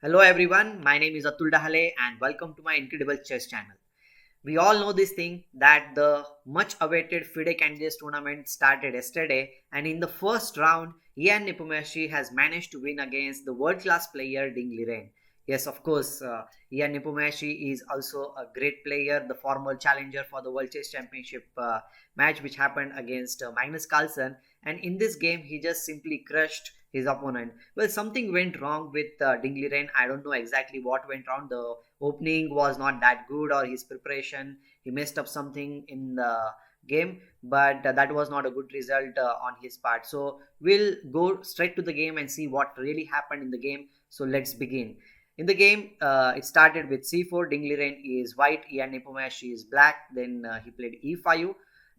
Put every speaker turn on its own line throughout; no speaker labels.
Hello everyone, my name is Atul Dahale and welcome to my Incredible Chess channel. We all know this thing that the much awaited Fide Candidates tournament started yesterday, and in the first round, Ian Nepomniachtchi has managed to win against the world-class player Ding Liren. Yes, of course, Ian Nepomniachtchi is also a great player, the former challenger for the World Chess Championship match which happened against Magnus Carlsen, and in this game he just simply crushed his opponent. Well, something went wrong with Ding Liren. I don't know exactly what went wrong. The opening was not that good, or his preparation, he messed up something in the game, but that was not a good result on his part. So we'll go straight to the game and see what really happened in the game. So let's begin. In the game, it started with c4. Ding Liren is white, Ian Nepomniachtchi is black. Then he played e5,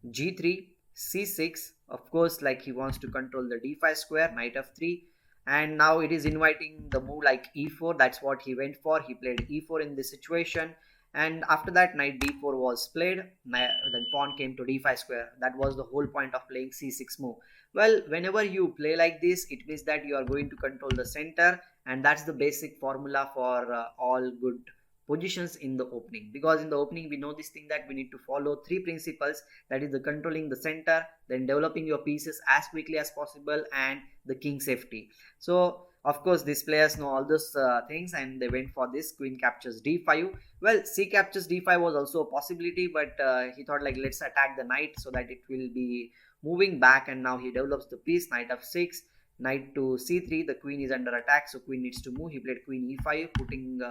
g3, c6. Of course, like he wants to control the d5 square, knight f3, and now it is inviting the move like e4. That's what he went for. He played e4 in this situation, and after that knight d4 was played. Then pawn came to d5 square. That was the whole point of playing c6 move. Well, whenever you play like this, it means that you are going to control the center, and that's the basic formula for all good positions in the opening. Because in the opening we know this thing that we need to follow three principles, that is the controlling the center, then developing your pieces as quickly as possible, and the king safety. So of course these players know all those things, and they went for this queen captures d5. Well, c captures d5 was also a possibility, but he thought like let's attack the knight so that it will be moving back, and now he develops the piece knight f6, knight to c3. The queen is under attack, so queen needs to move. He played queen e5, putting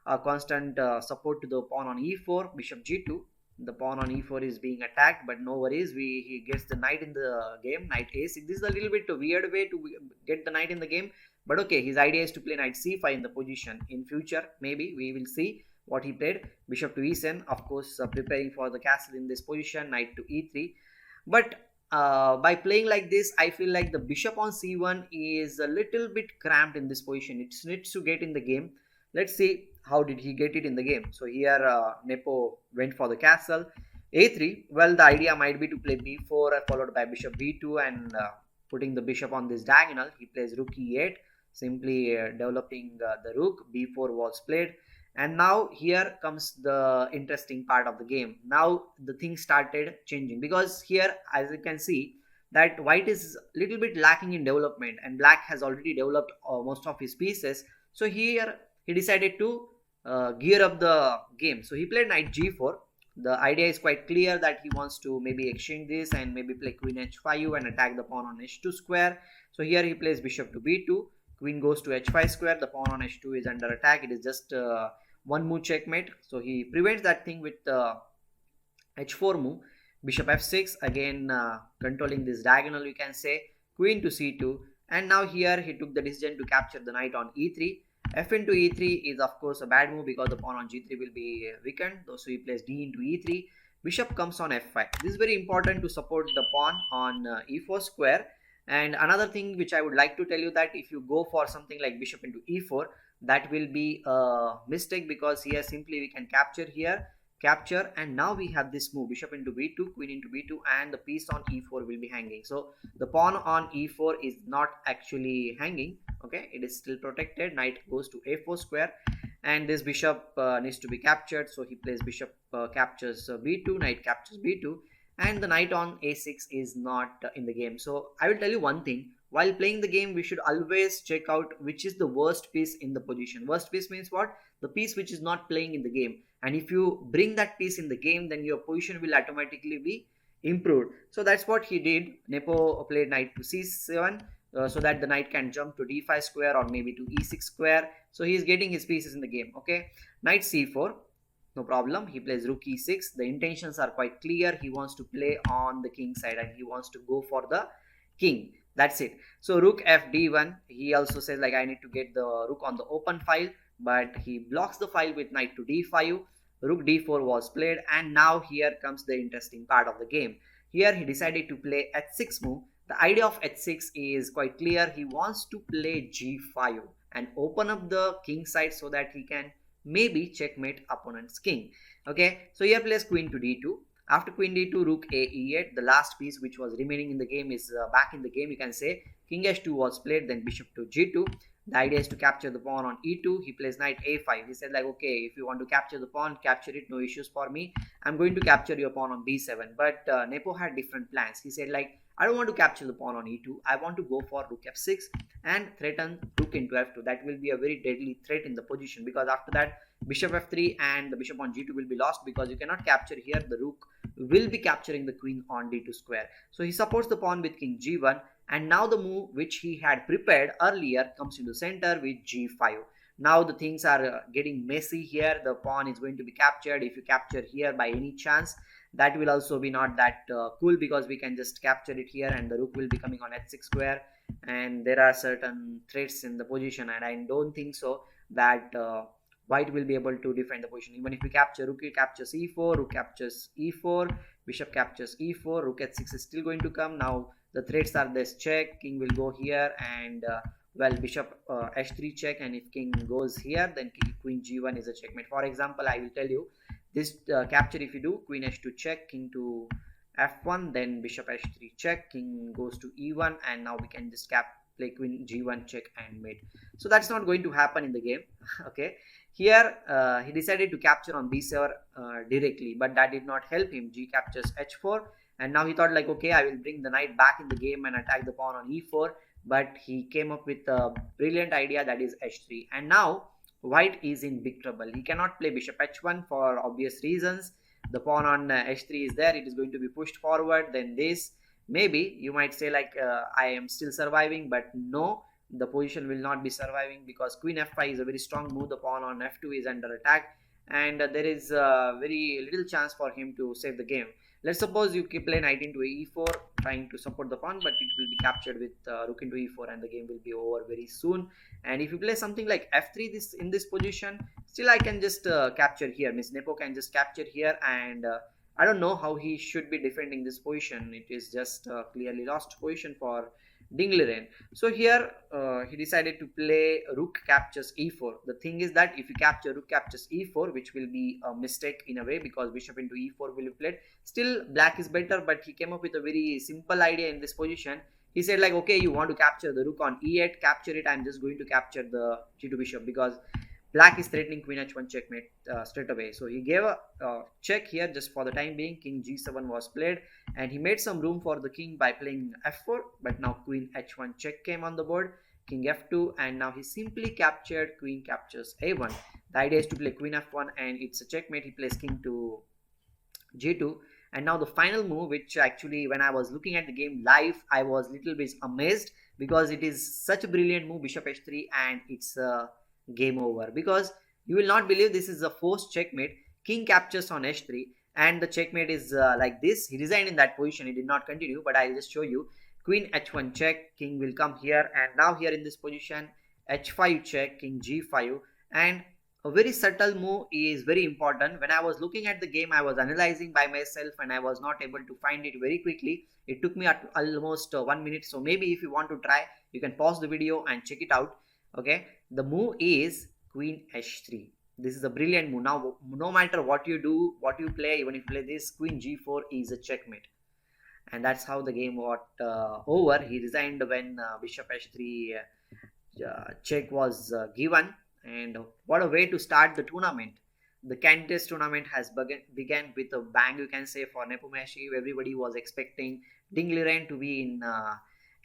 a constant support to the pawn on e4. Bishop g2, the pawn on e4 is being attacked, but no worries, he gets the knight in the game. Knight a6. This is a little bit a weird way to get the knight in the game, but okay, his idea is to play knight c5 in the position. In future maybe we will see what he played. Bishop to e7, of course, preparing for the castle in this position. Knight to e3, but by playing like this, I feel like the bishop on c1 is a little bit cramped in this position. It needs to get in the game. Let's see how did he get it in the game. So here Nepo went for the castle. a3. Well, the idea might be to play b4 followed by bishop b2, and putting the bishop on this diagonal. He plays rook e8, simply developing the rook. b4 was played, and now here comes the interesting part of the game. Now the thing started changing, because here, as you can see, that white is a little bit lacking in development, and black has already developed most of his pieces. So here he decided to gear up the game. So he played knight g4. The idea is quite clear that he wants to maybe exchange this and maybe play queen h5 and attack the pawn on h2 square. So here he plays bishop to b2, queen goes to h5 square. The pawn on h2 is under attack. It is just one move checkmate. So he prevents that thing with h4 move. Bishop f6, again controlling this diagonal, you can say. Queen to c2, and now here he took the decision to capture the knight on e3. F into e3 is of course a bad move, because the pawn on g3 will be weakened. So he plays d into e3. Bishop comes on f5. This is very important to support the pawn on e4 square. And another thing which I would like to tell you, that if you go for something like bishop into e4, that will be a mistake, because here simply we can capture here, capture, and now we have this move bishop into b2, queen into b2, and the piece on e4 will be hanging. So the pawn on e4 is not actually hanging. Okay, it is still protected. Knight goes to a4 square, and this bishop needs to be captured. So he plays bishop captures b2, knight captures b2, and the knight on a6 is not in the game. So I will tell you one thing: while playing the game, we should always check out which is the worst piece in the position. Worst piece means what? The piece which is not playing in the game. And if you bring that piece in the game, then your position will automatically be improved. So that's what he did. Nepo played knight to c7, so that the knight can jump to d5 square or maybe to e6 square. So he is getting his pieces in the game. Okay, knight c4, no problem. He plays rook e6. The intentions are quite clear. He wants to play on the king side, and he wants to go for the king. That's it. So rook f d1. He also says like I need to get the rook on the open file, but he blocks the file with knight to d5. Rook d4 was played, and now here comes the interesting part of the game. Here he decided to play h6 move. The idea of h6 is quite clear. He wants to play g5 and open up the king side so that he can maybe checkmate opponent's king. Okay, so here plays queen to d2. After queen d2, rook a e8. The last piece which was remaining in the game is back in the game, you can say. King h2 was played, then bishop to g2. The idea is to capture the pawn on e2. He plays knight a5. He said like, okay, if you want to capture the pawn, capture it, no issues for me. I'm going to capture your pawn on b7. But Nepo had different plans. He said like, I don't want to capture the pawn on e2. I want to go for rook f6 and threaten rook into f2. That will be a very deadly threat in the position, because after that bishop f3 and the bishop on g2 will be lost, because you cannot capture here. The rook will be capturing the queen on d2 square. So he supports the pawn with king g1, and now the move which he had prepared earlier comes into center with g5. Now the things are getting messy here. The pawn is going to be captured. If you capture here by any chance, that will also be not that cool, because we can just capture it here and the rook will be coming on h6 square, and there are certain threats in the position, and I don't think so that white will be able to defend the position. Even if we capture, rook captures e4, rook captures e4, bishop captures e4, rook h6 is still going to come. Now the threats are this check, king will go here, and well, bishop h3 check, and if king goes here, then queen g1 is a checkmate. For example, I will tell you this capture, if you do queen h2 check, king to f1, then bishop h3 check, king goes to e1, and now we can just play queen g1 check and mate. So that's not going to happen in the game. Okay, here he decided to capture on b7 directly, but that did not help him. G captures h4, and now he thought like, okay, I will bring the knight back in the game and attack the pawn on e4, but he came up with a brilliant idea, that is h3, and now white is in big trouble. He cannot play bishop h1 for obvious reasons. The pawn on h3 is there, it is going to be pushed forward. Then this, maybe you might say like, I am still surviving, but no, the position will not be surviving, because queen f5 is a very strong move. The pawn on f2 is under attack, and there is very little chance for him to save the game. Let's suppose you play knight into e4 trying to support the pawn, but it will be captured with rook into e4, and the game will be over very soon. And if you play something like f3 in this position, still I can just capture here. Miss Nepo can just capture here, and I don't know how he should be defending this position. It is just a clearly lost position for Ding Liren. So here he decided to play rook captures e4. The thing is that if you capture rook captures e4, which will be a mistake in a way, because bishop into e4 will be played. Still black is better, but he came up with a very simple idea in this position. He said like, okay, you want to capture the rook on e8, capture it. I'm just going to capture the g2 bishop, because black is threatening queen h1 checkmate straight away. So he gave a check here just for the time being. King g7 was played, and he made some room for the king by playing f4, but now queen h1 check came on the board, king f2, and now he simply captured queen captures a1. The idea is to play queen f1, and it's a checkmate. He plays king to g2, and now the final move, which actually when I was looking at the game live, I was little bit amazed, because it is such a brilliant move, bishop h3, and it's game over, because you will not believe this is a forced checkmate. King captures on h3, and the checkmate is like this. He resigned in that position, he did not continue, but I'll just show you. Queen h1 check, king will come here, and now here in this position h5 check, king g5, and a very subtle move is very important. When I was looking at the game, I was analyzing by myself, and I was not able to find it very quickly. It took me almost 1 minute. So maybe if you want to try, you can pause the video and check it out. Okay, the move is queen h3. This is a brilliant move. Now no matter what you do, what you play, even if you play this, queen g4 is a checkmate, and that's how the game got over. He resigned when bishop h3 check was given. And what a way to start the tournament. The Candidates tournament has began with a bang, you can say, for Nepomniachtchi. Everybody was expecting Ding Liren to be in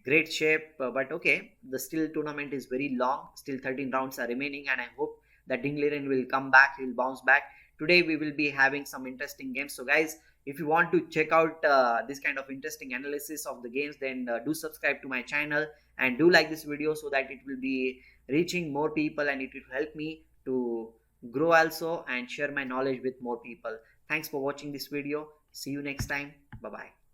great shape, but okay, the still tournament is very long. Still 13 rounds are remaining, and I hope that Ding Liren will come back, he will bounce back. Today we will be having some interesting games. So guys, if you want to check out this kind of interesting analysis of the games, then do subscribe to my channel, and do like this video, so that it will be reaching more people, and it will help me to grow also and share my knowledge with more people. Thanks for watching this video. See you next time. Bye bye.